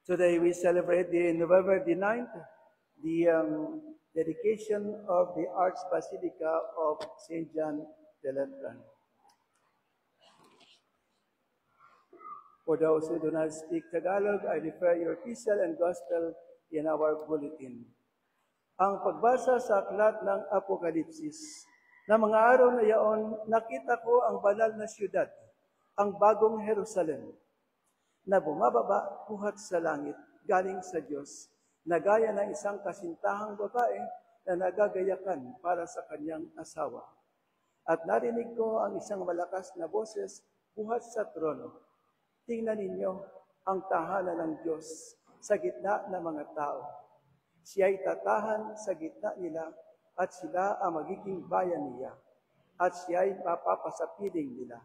Today we celebrate the November the 9th, the dedication of the Archbasilica of St. John de Latran. For those who do not speak Tagalog, I refer your epistle and gospel in our bulletin. Ang pagbasa sa aklat ng Apokalipsis. Na mga araw na yaon, nakita ko ang banal na siyudad, ang bagong Jerusalem, na bumababa buhat sa langit, galing sa Diyos, na gaya ng isang kasintahang babae na nagagayakan para sa kanyang asawa. At narinig ko ang isang malakas na boses buhat sa trono. Tingnan ninyo ang tahanan ng Diyos sa gitna ng mga tao. Siya'y tatahan sa gitna nila at sila ang magiging bayan niya. At siya'y papapasapiling nila.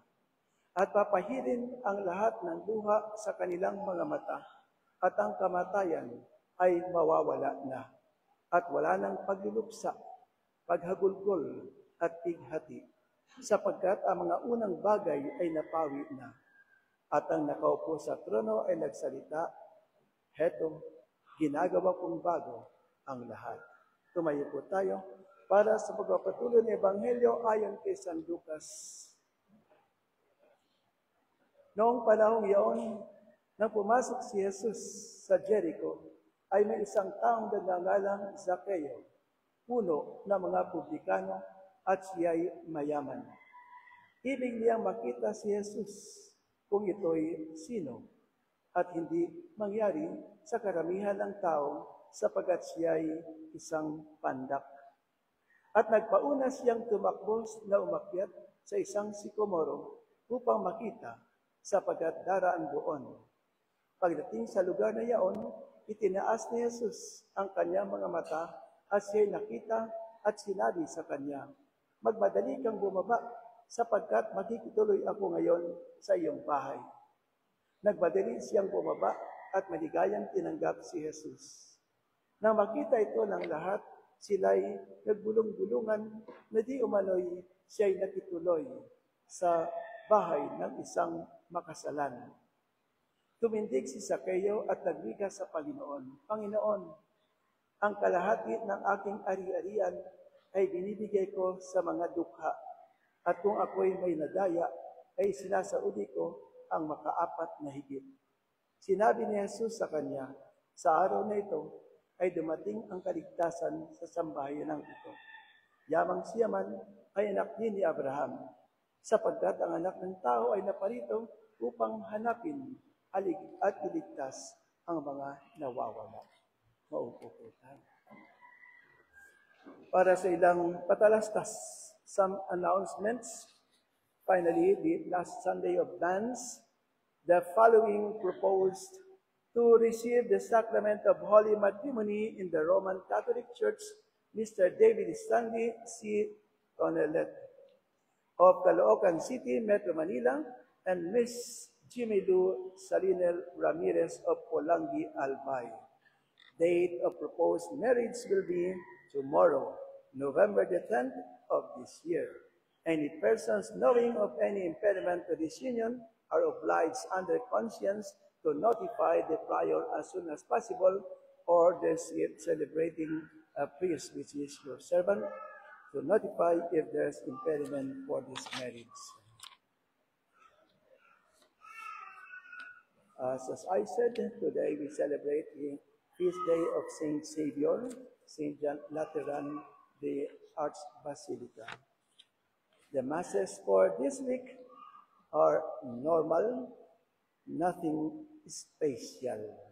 At papahirin ang lahat ng luha sa kanilang mga mata. At ang kamatayan ay mawawala na. At wala nang paglulupsa, paghagulgol at pighati. Sapagkat ang mga unang bagay ay napawi na. At ang nakaupo sa trono ay nagsalita, "Heto, ginagawa kong bago ang lahat." Tumayo po tayo para sa pagpapatuloy ng Ebanghelyo ayon kay San Lucas. Noong panahong iyon, nang pumasok si Jesus sa Jericho, ay may isang taong nagngangalang Zaccheo, puno ng mga publikano at siya'y mayaman. Ibig niyang makita si Jesus kung ito'y sino at hindi mangyari sa karamihan ng tao sapagkat siya'y isang pandak. At nagpauna siyang tumakbo na umakyat sa isang sikomoro upang makita sapagkat daraan doon. Pagdating sa lugar na iyon, itinaas ni Jesus ang kanyang mga mata at siya'y nakita at sinabi sa kanya, "Magmadali kang bumaba sapagkat makikituloy ako ngayon sa iyong bahay." Nagmadali siyang bumaba at maligayang tinanggap si Jesus. Nang makita ito ng lahat, sila'y nagbulong-bulungan na di umano'y siya'y nakituloy sa bahay ng isang makasalan. Tumindig si Zaccheo at nagwika sa Panginoon, "Panginoon, ang kalahati ng aking ari-arian ay binibigay ko sa mga dukha. At kung ako'y may nadaya, ay sinasaudi ko ang makaapat na higit." Sinabi ni Jesus sa kanya, "Sa araw na ito ay dumating ang kaligtasan sa sambahayanang ito. Yamang siya man ay anak din ni Abraham, sapagkat ang anak ng tao ay naparito upang hanapin at iligtas ang mga nawawala." Maupo po tayo. Para sa ilang patalastas, some announcements. Finally, the last Sunday of Mass, the following proposed to receive the sacrament of holy matrimony in the Roman Catholic Church, Mr. David Stanley C. Tonelet of Caloocan City, Metro Manila, and Miss Jimmy Lou Salinel Ramirez of Polangi, Albay. Date of proposed marriage will be tomorrow, November the 10th of this year. Any persons knowing of any impediment to this union are obliged under conscience to notify the prior as soon as possible, or the celebrating priest, which is your servant, to notify if there's impediment for this marriage. As I said, today we celebrate the feast day of Saint Savior, St. John Lateran, the Archbasilica. The masses for this week are normal, nothing special.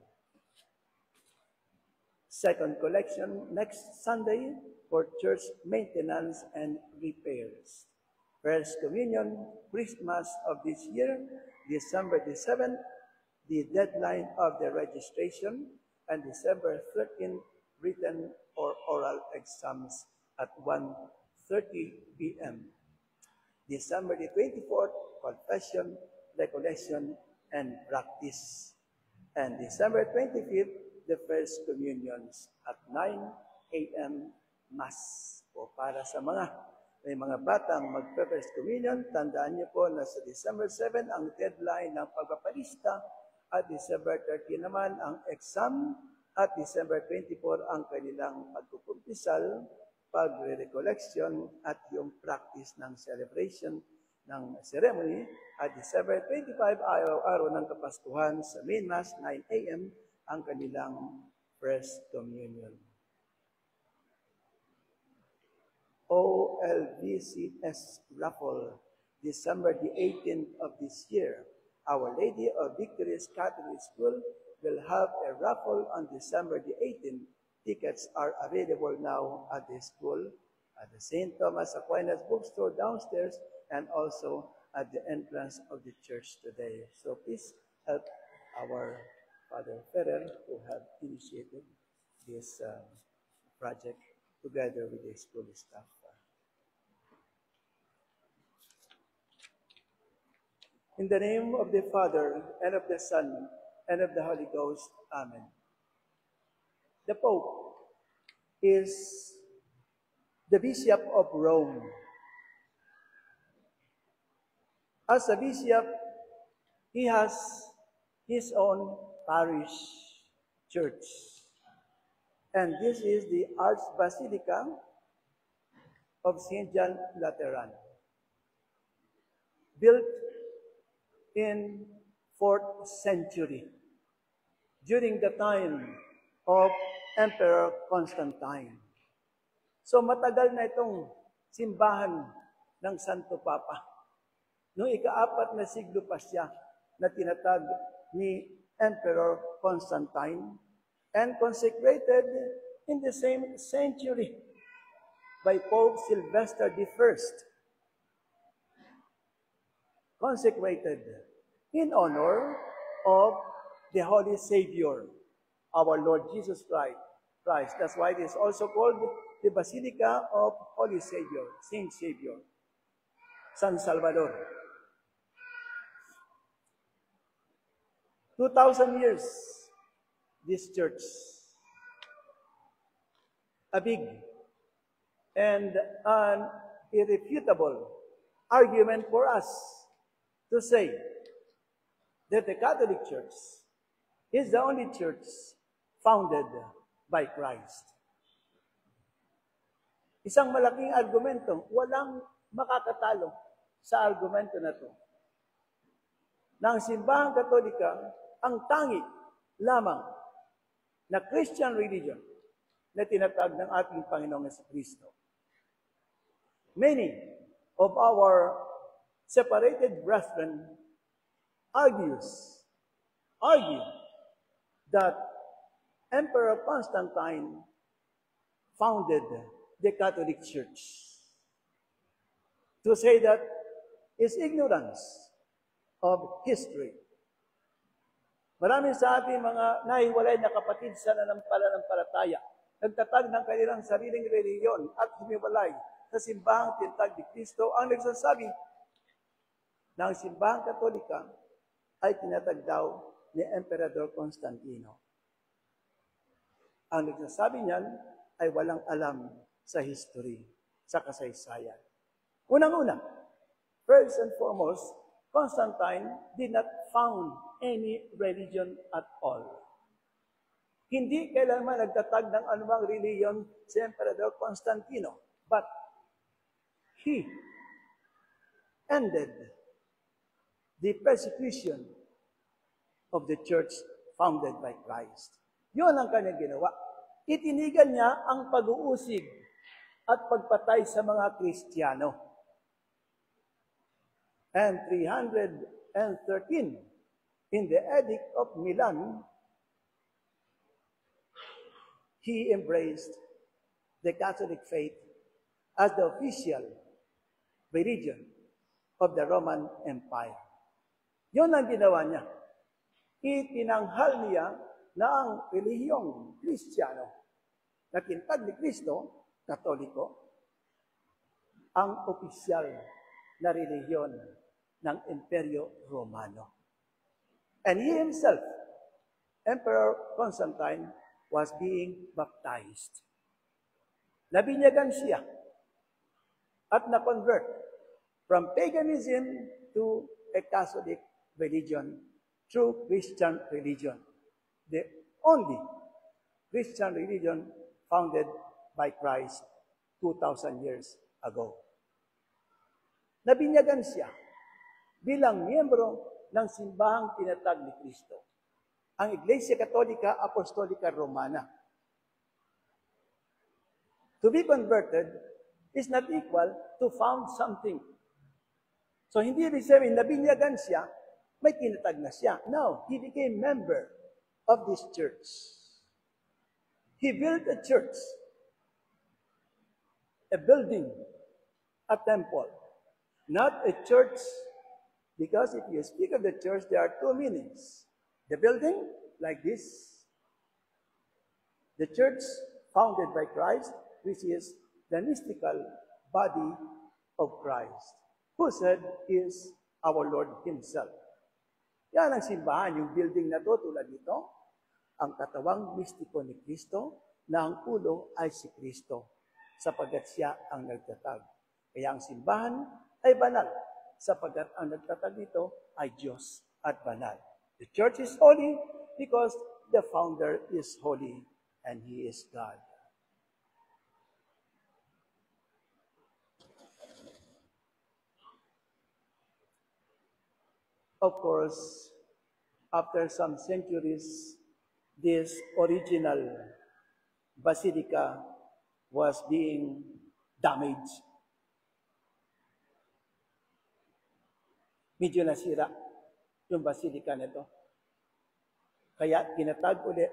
Second collection next Sunday for church maintenance and repairs. First communion, Christmas of this year, December the 7th, the deadline of the registration, and December 13th, written or oral exams at 1:30 p.m. December the 24th, confession, recollection, and practice. And December 25th, the first communions at 9 a.m. Mass. O para sa may mga batang magpe-first communion, tandaan niyo po na sa December 7 ang deadline ng pagpapalista at December 30 naman ang exam at December 24 ang kanilang pagkukumpisal, pagre-recollection at yung practice ng celebration ng ceremony. At December 25, araw-araw ng Kapaskuhan sa main mass, 9 a.m. ang kanilang First Communion. OLVCS raffle, December the 18th of this year. Our Lady of Victories Catholic School will have a raffle on December the 18th. Tickets are available now at the school, at the St. Thomas Aquinas bookstore downstairs, and also at the entrance of the church today. So please help our Father Ferrer who have initiated this project together with the school staff. In the name of the Father, and of the Son, and of the Holy Ghost. Amen. The Pope is the Bishop of Rome. As a bishop, he has his own parish church. And this is the Archbasilica of St. John Lateran, built in 4th century, during the time of Emperor Constantine. So matagal na itong simbahan ng Santo Papa. Noong ika-4 na siglo pa siya na tinatag ni Emperor Constantine and consecrated in the same century by Pope Sylvester I. Consecrated in honor of the Holy Savior, our Lord Jesus Christ. That's why it is also called the Basilica of Holy Savior, Saint Savior, San Salvador. 2,000 years, this church, a big and an irrefutable argument for us to say that the Catholic Church is the only church founded by Christ. Isang malaking argumento, walang makakatalo sa argumento na ito. Na ang simbahang Katolika ang tangi lamang na Christian religion na tinatag ng ating Panginoong Jesucristo. Many of our separated brethren argue that Emperor Constantine founded the Catholic Church. To say that is ignorance of history. Marami sa ating mga nahiwalay na kapatid sa nananampalataya, nagtatag ng kanilang sariling reliyon at humiwalay sa simbahang tinatag ni Kristo ang nagsasabi na ang simbahang Katolika ay tinatag daw ni Emperador Constantino. Ang nagsasabi niyan ay walang alam sa history, sa kasaysayan. Unang-una, first and foremost, Constantine did not found any religion at all. Hindi kailanman nagtatag ng anumang reliyon si Emperador Constantino, but he ended the persecution of the church founded by Christ. Yun ang kanyang ginawa. Itinigan niya ang pag-uusig at pagpatay sa mga Kristiyano. And 313, in the Edict of Milan, he embraced the Catholic faith as the official religion of the Roman Empire. Yun ang ginawa niya. Itinanghal niya na ang relihiyong Kristiyano na tinatag ni Kristo, Katoliko, ang opisyal na relihiyon ng Imperyo Romano. And he himself, Emperor Constantine, was being baptized. Nabinyagan siya at na-convert from paganism to a Catholic religion true Christian religion. The only Christian religion founded by Christ 2,000 years ago. Nabinyagan siya bilang miyembro ng simbahang tinatag ni Kristo, ang Iglesia Katolika Apostolika Romana. To be converted is not equal to found something. So hindi ibig sabihin, nabinyagan siya, may tinatag na siya. No, he became member of this church. He built a church, a building, a temple, not a church. Because if you speak of the church, there are two meanings. The building, like this. The church founded by Christ, which is the mystical body of Christ, whose head is our Lord Himself. Yan ang simbahan, yung building na to, tulad nito, ang katawang mistiko ni Kristo, na ang ulo ay si Kristo, sapagkat siya ang nagtatag. Kaya ang simbahan ay banal, sapagkat ang nagtatag nito ay Diyos at banal. The church is holy because the founder is holy and He is God. Of course, after some centuries, this original basilica was being damaged. Medyo nasira yung basilica nito. Kaya tinatag uli,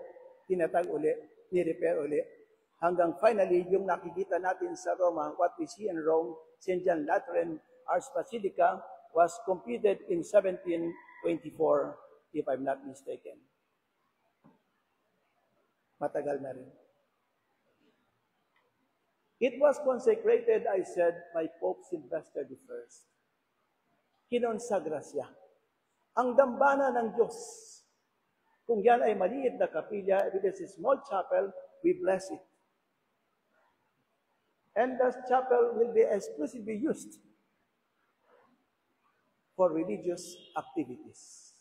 ni-repair uli, hanggang finally, yung nakikita natin sa Roma, what we see in Rome, St. John Lateran Arch Basilica, was completed in 1724, if I'm not mistaken. Matagal na rin. It was consecrated, I said, by Pope Sylvester I. Kinonsagra siya. Ang dambana ng Diyos. Kung yan ay maliit na kapilya, if it is a small chapel, we bless it. And the chapel will be exclusively used for religious activities.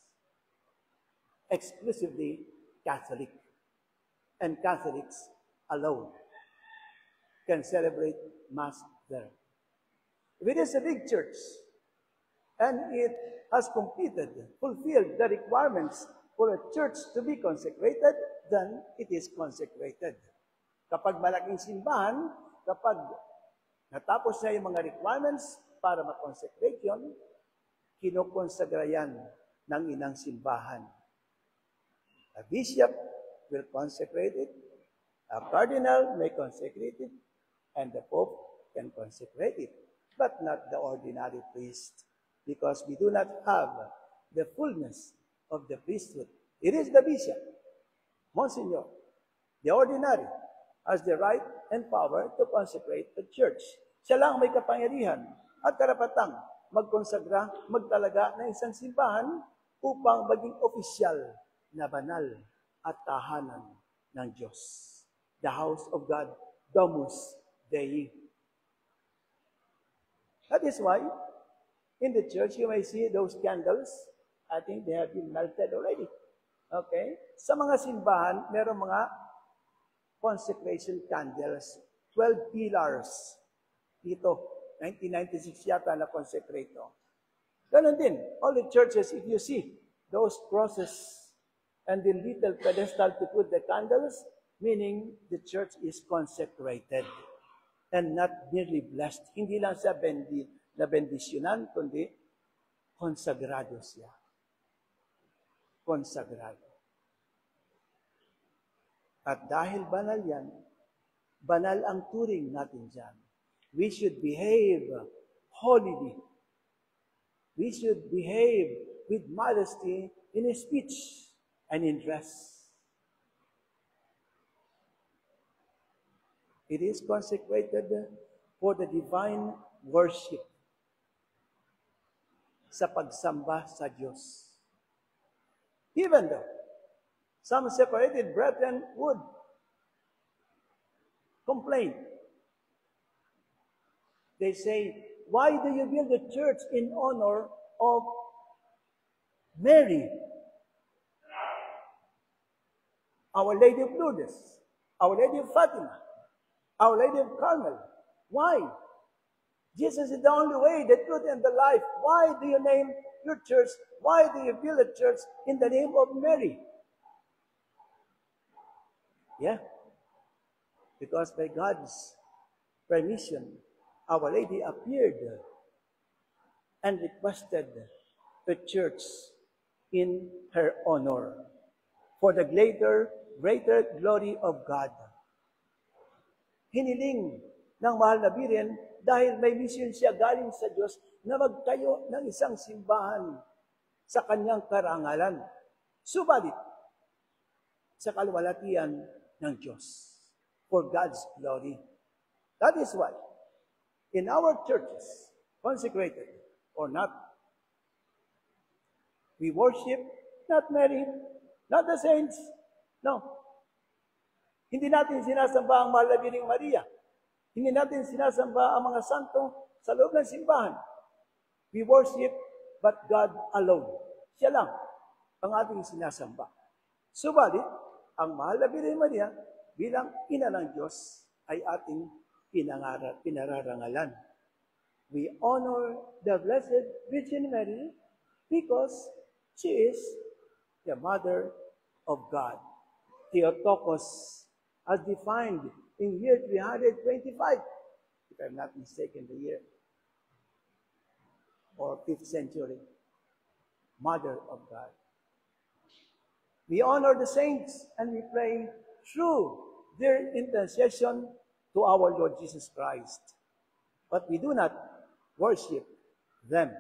Exclusively Catholic. And Catholics alone can celebrate Mass there. If it is a big church, and it has fulfilled the requirements for a church to be consecrated, then it is consecrated. Kapag malaking simbahan, kapag natapos na yung mga requirements para ma-consecrate yun, kinokonsagra yan ng inang simbahan. A bishop will consecrate it, a cardinal may consecrate it, and the Pope can consecrate it, but not the ordinary priest, because we do not have the fullness of the priesthood. It is the bishop, Monsignor, the ordinary, has the right and power to consecrate the church. Siya lang may kapangyarihan at karapatang magkonsagra, magtalaga ng isang simbahan upang maging opisyal na banal at tahanan ng Diyos. The house of God, Domus Dei. That is why, in the church, you may see those candles. I think they have been melted already. Okay? Sa mga simbahan, meron mga consecration candles. 12 pillars. Dito, 1996 yata na-consecrate to. Ganon din, all the churches, if you see those crosses and the little pedestal to put the candles, meaning the church is consecrated and not merely blessed. Hindi lang siya bendisyonan, kundi konsagrado siya. Konsagrado. At dahil banal yan, banal ang turing natin dyan. We should behave holily. We should behave with modesty in speech and in dress. It is consecrated for the divine worship sa pagsamba sa Diyos. Even though some separated brethren would complain. They say, why do you build a church in honor of Mary, Our Lady of Lourdes, Our Lady of Fatima, Our Lady of Carmel. Why? Jesus is the only way, the truth, and the life. Why do you name your church? Why do you build a church in the name of Mary? Yeah. Because by God's permission, Our Lady appeared and requested the church in her honor for the greater glory of God. Hiniling ng mahal na Birhen dahil may mission siya galing sa Diyos na magtayo ng isang simbahan sa kanyang karangalan. Subalit, sa kaluwalhatian ng Diyos for God's glory. That is why, in our churches, consecrated or not, we worship not Mary, not the saints. No. Hindi natin sinasamba ang mahal na Birheng Maria. Hindi natin sinasamba ang mga santo sa loob ng simbahan. We worship but God alone. Siya lang ang ating sinasamba. Subalit, ang mahal na Birheng Maria bilang ina ng Diyos ay ating pinararangalan. We honor the Blessed Virgin Mary because she is the Mother of God. Theotokos, as defined in year 325, if I'm not mistaken, the year or 5th century, Mother of God. We honor the saints and we pray through their intercession to our Lord Jesus Christ. But we do not worship them.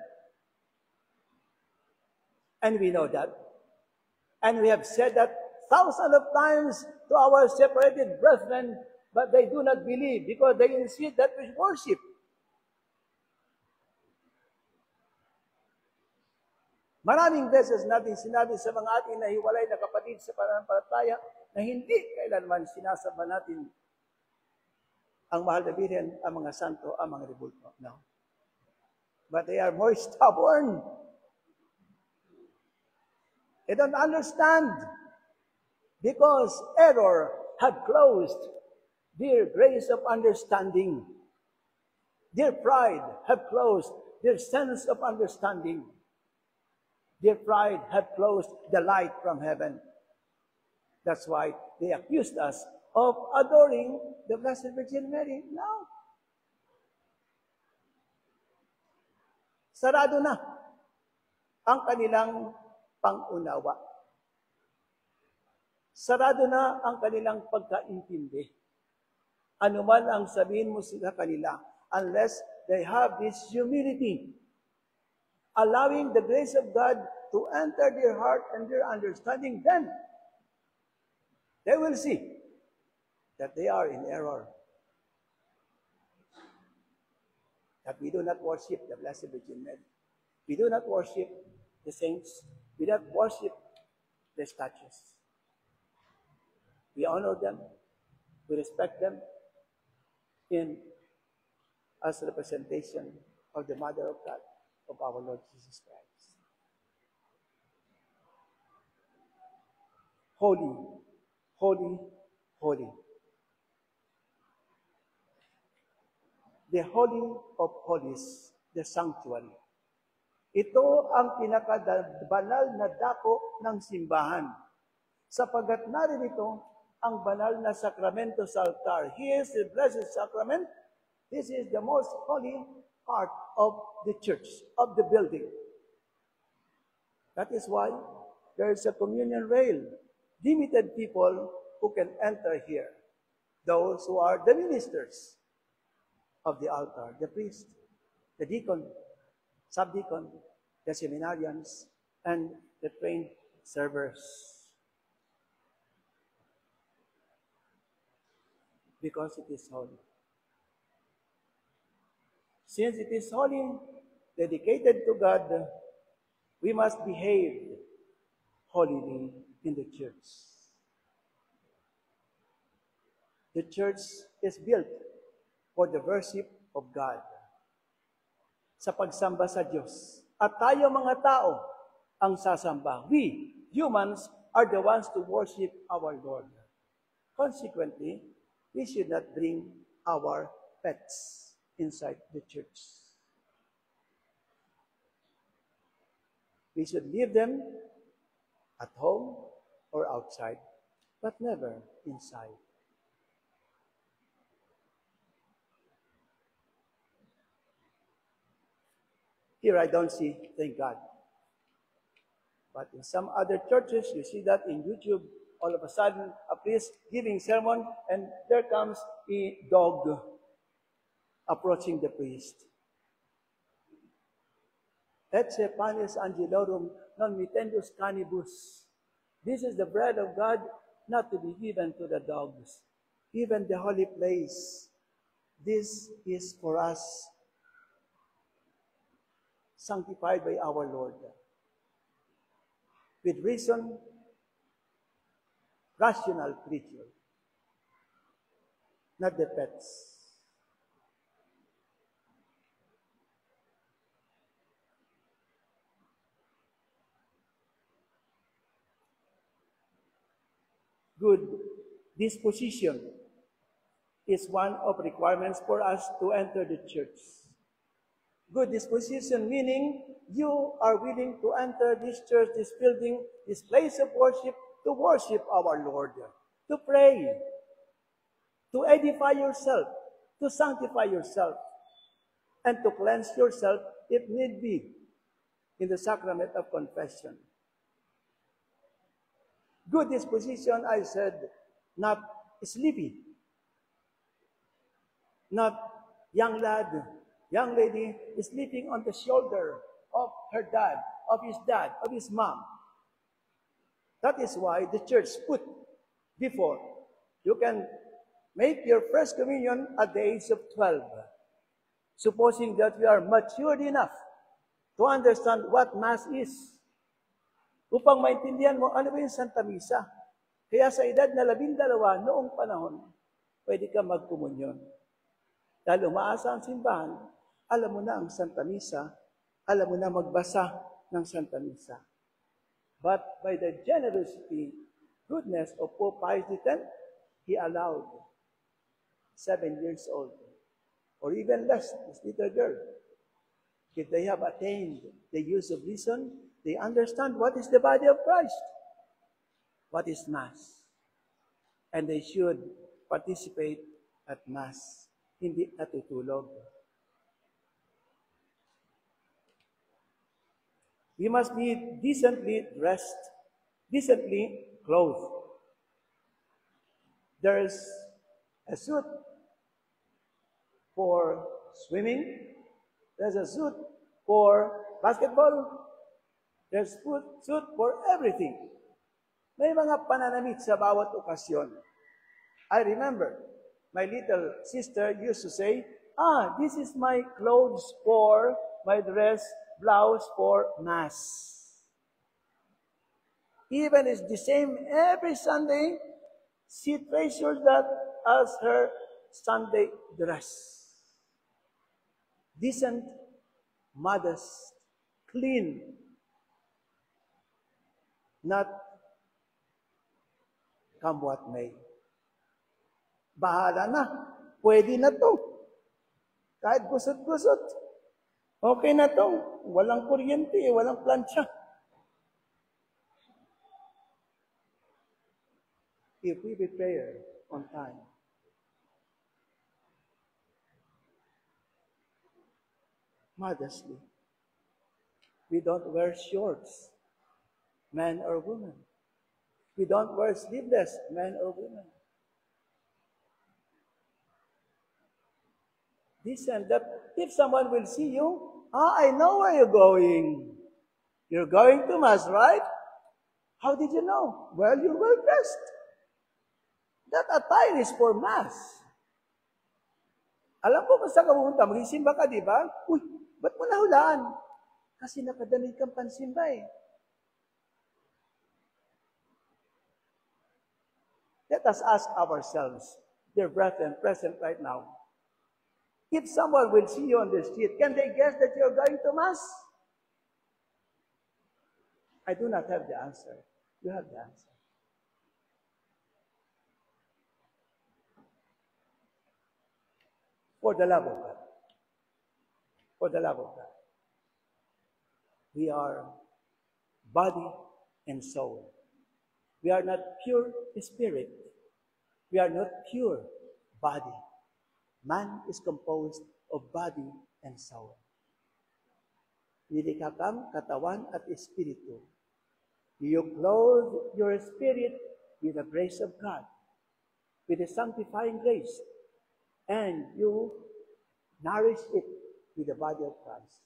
And we know that. And we have said that thousands of times to our separated brethren, but they do not believe because they insist that we worship. Maraming beses natin sinabi sa mga ating nahiwalay na kapatid sa pananampalataya na hindi kailanman sinasamba natin ang mahal na Birhen, ang mga santo, ang mga rebulto. No. But they are more stubborn. They don't understand because error had closed their grace of understanding. Their pride had closed their sense of understanding. Their pride had closed the light from heaven. That's why they accused us of adoring the Blessed Virgin Mary. No. Sarado na ang kanilang pangunawa. Sarado na ang kanilang pagkaintindi. Ano man ang sabihin mo sila kanila, unless they have this humility, allowing the grace of God to enter their heart and their understanding, then they will see that they are in error. That we do not worship the Blessed Virgin Mary. We do not worship the saints. We do not worship the statues. We honor them. We respect them as representation of the Mother of God, of our Lord Jesus Christ. Holy, holy, holy. The Holy of Holies, the sanctuary. Ito ang pinakabanal na dako ng simbahan. Sapagat naririto ang banal na sakramento sa altar. Here is the Blessed Sacrament. This is the most holy part of the church, of the building. That is why there is a communion rail. Limited people who can enter here. Those who are the ministers of the altar, the priest, the deacon, subdeacon, the seminarians, and the trained servers. Because it is holy. Since it is holy, dedicated to God, we must behave holily in the church. The church is built for the worship of God. Sa pagsamba sa Diyos. At tayo mga tao ang sasamba. We, humans, are the ones to worship our Lord. Consequently, we should not bring our pets inside the church. We should leave them at home or outside, but never inside. Here I don't see, thank God. But in some other churches, you see that in YouTube, all of a sudden, a priest giving sermon, and there comes a dog approaching the priest. Ecce panis angelorum non mitendus canibus. This is the bread of God, not to be given to the dogs. Even the holy place, this is for us, sanctified by our Lord. With reason, rational creature, not the pets. Good disposition is one of requirements for us to enter the church. Good disposition meaning you are willing to enter this church, this building, this place of worship, to worship our Lord, to pray, to edify yourself, to sanctify yourself, and to cleanse yourself if need be in the sacrament of confession. Good disposition, I said, not sleepy, not young lad, young lady sleeping on the shoulder of her dad, of his mom. That is why the church put before you can make your first communion at the age of 12, supposing that you are matured enough to understand what Mass is. Upang maintindihan mo, ano ba yung Santa Misa? Kaya sa edad na 12 noong panahon, pwede ka magkomunyon. Dahil umaasa ang simbahan, alam mo na ang Santa Misa, alam mo na magbasa ng Santa Misa. But by the generosity, goodness of Pope Pius X, he allowed 7 years old, or even less, this little girl, if they have attained the use of reason, they understand what is the body of Christ, what is Mass. And they should participate at Mass, hindi natutulog. We must be decently dressed, decently clothed. There is a suit for swimming. There's a suit for basketball. There's suit for everything. May mga pananamit sa bawat okasyon. I remember my little sister used to say, this is my clothes for my dress, blouse for Mass. Even it's the same every Sunday, she treasures that as her Sunday dress. Decent, modest, clean, not come what may. Bahala na. Pwede na to. Kahit gusot-gusot. Okay na to. Walang kuryente, walang plancha. If we prepare on time, modestly, we don't wear shorts, man or woman. We don't wear sleeveless, man or woman. Listen, that if someone will see you, I know where you're going. You're going to Mass, right? How did you know? Well, you're well dressed. That attire is for Mass. Alam ko kung saan ka pumunta, magsisimba ka, di ba? Uy, ba't mo nahulaan? Kasi nakadamig kang pansimba eh. Let us ask ourselves, dear brethren present right now, if someone will see you on the street, can they guess that you're going to Mass? I do not have the answer. You have the answer. For the love of God. For the love of God. We are body and soul. We are not pure spirit. We are not pure body. Man is composed of body and soul. Nilikha kang katawan at espiritu. You clothe your spirit with the grace of God, with the sanctifying grace, and you nourish it with the body of Christ.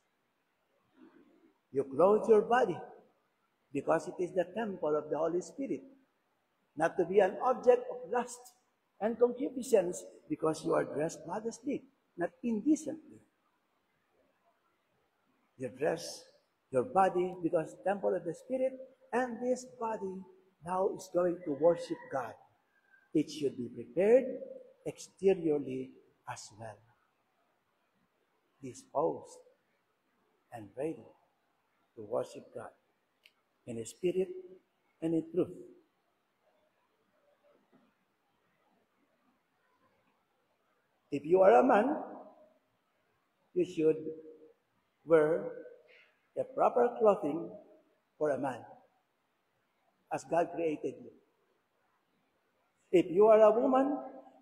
You clothe your body because it is the temple of the Holy Spirit, not to be an object of lust and concupiscence because you are dressed modestly, not indecently. You dress your body because temple of the Spirit, and this body now is going to worship God. It should be prepared exteriorly as well. Disposed and ready to worship God in spirit and in truth. If you are a man, you should wear the proper clothing for a man, as God created you. If you are a woman,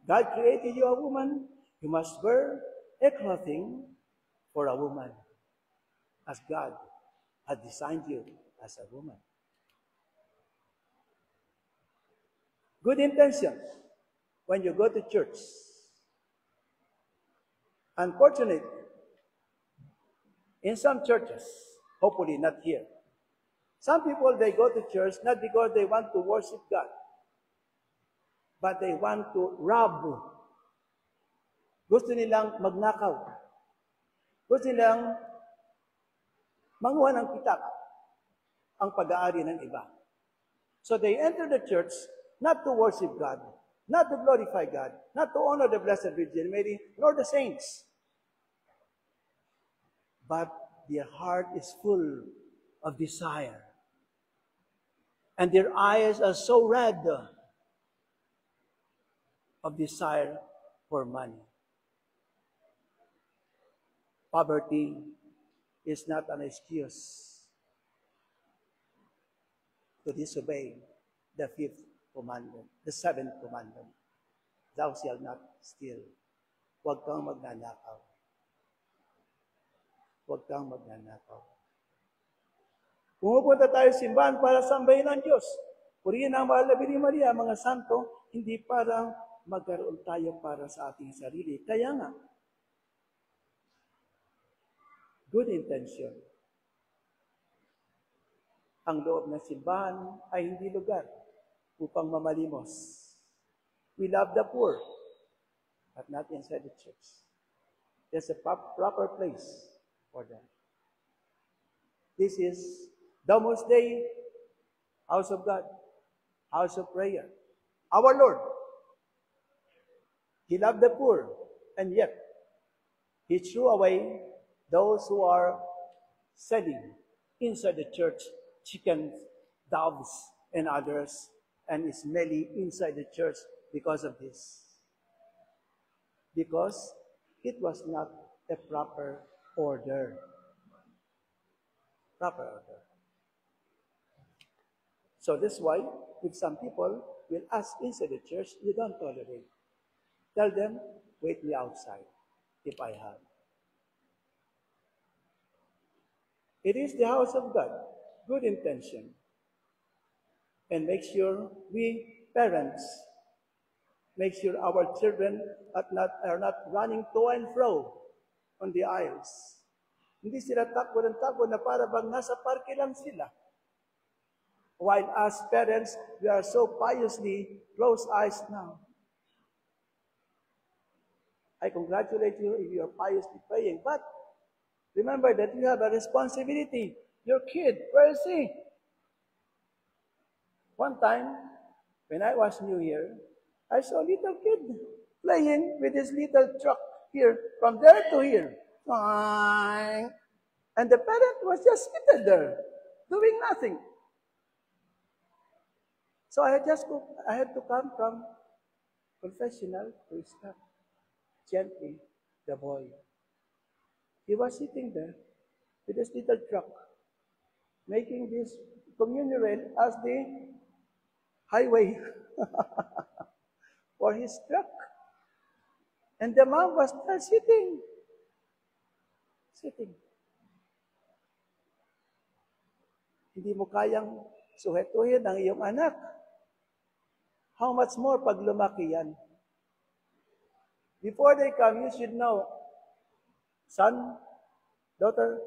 God created you a woman, you must wear a clothing for a woman, as God had designed you as a woman. Good intention when you go to church. Unfortunately, in some churches, hopefully not here, some people, they go to church not because they want to worship God, but they want to rob. Gusto nilang magnakaw. Gusto nilang manguha ng pitak ang pag-aari ng iba. So they enter the church not to worship God, not to glorify God, not to honor the Blessed Virgin Mary, nor the saints. But their heart is full of desire. And their eyes are so red of desire for money. Poverty is not an excuse to disobey the fifth commandment, the seventh commandment. Thou shalt not steal. Huwag kang magnanakaw. Huwag kang magnanakaw. Pumupunta tayo sa simbahan para sambahin ang Diyos. Purihin ang mahal na Birhen Maria, mga santo, hindi para magkaroon tayo para sa ating sarili. Kaya nga, good intention. Ang loob ng simbahan ay hindi lugar upang mamalimos. We love the poor, but not inside the church. There's a proper place for them. This is Domus Dei, house of God, house of prayer. Our Lord, He loved the poor, and yet He threw away those who are selling inside the church chickens, doves, and others, and is merely inside the church because of this. Because it was not a proper order. Proper order. So that's why, if some people will ask inside the church, you don't tolerate. Tell them, wait me outside, if I have. It is the house of God, good intention. And make sure we parents, make sure our children are not running to and fro on the aisles. Hindi sila takbo ng takbo na para bang nasa parke lang sila. While as parents, we are so piously close eyes now. I congratulate you if you are piously praying, but remember that you have a responsibility. Your kid, where is he? One time, when I was new here, I saw a little kid playing with his little truck here, from there to here. And the parent was just seated there, doing nothing. So I had to come from confessional to stop gently the boy. He was sitting there with his little truck, making this communion rail as the highway for his truck. And the mom was still sitting. Hindi mo kayang suhetuhin ang iyong anak. How much more pag lumaki yan? Before they come, you should know, son, daughter,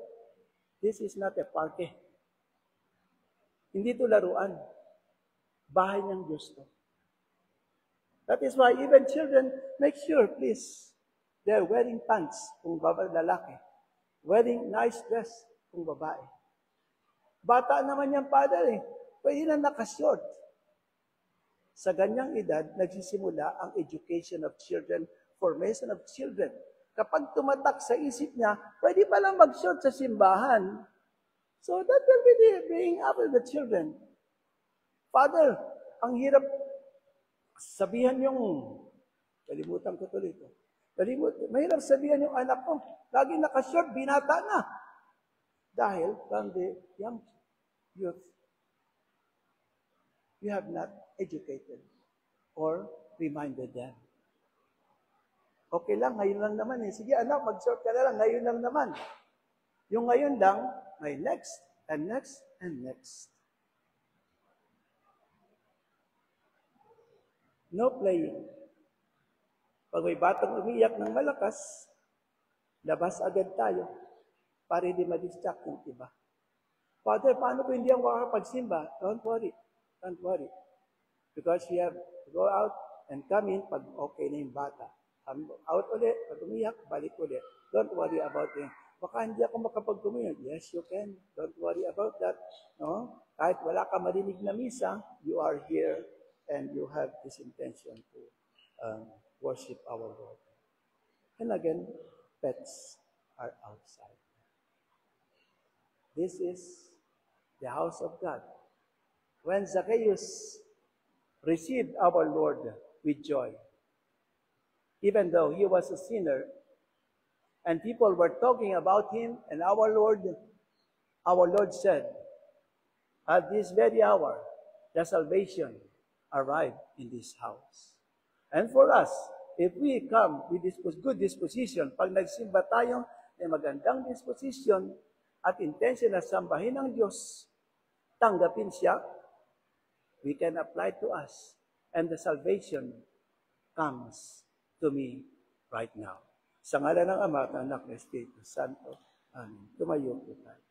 this is not a party. Hindi ito laruan. Bahay ng Diyos to. That is why even children, make sure, please, they're wearing pants kung lalaki. Wearing nice dress kung babae. Bata naman yung father eh. Pwede na nakashort. Sa ganyang edad, nagsisimula ang education of children, formation of children. Kapag tumatak sa isip niya, pwede pa lang mag-short sa simbahan. So that will be the bringing up of the children. Father, ang hirap sabihan yung, kalimutan ko tuloy ito. Mahirap sabihan yung anak ko, lagi nakashort, binata na. Dahil from the young youth, you have not educated or reminded them. Okay lang, ngayon lang naman eh. Sige anak, mag-short ka na lang, ngayon lang naman. Yung ngayon lang, may next, and next, and next. No playing. Pag may batang umiyak ng malakas, labas agad tayo para hindi ma-distract yung iba. Father, paano ko hindi ako makakapagsimba? Don't worry. Because you have to go out and come in pag okay na yung bata. Come out ulit, pag umiyak, balik ulit. Don't worry about it. Baka hindi ako makapag-communion. Yes, you can. Don't worry about that. No? Kahit wala ka marinig na misa, you are here and you have this intention to worship our Lord. And again, pets are outside. This is the house of God. When Zacchaeus received our Lord with joy, even though he was a sinner, and people were talking about him, and our Lord said, at this very hour, the salvation arrived in this house. And for us, if we come with this good disposition, pag nagsimba tayo, may magandang disposition at intention na sambahin ng Diyos, tanggapin siya, we can apply to us. And the salvation comes to me right now. Sa ngalan ng Ama at Anak ng Espiritu Santo. Amen. Tumayo po tayo.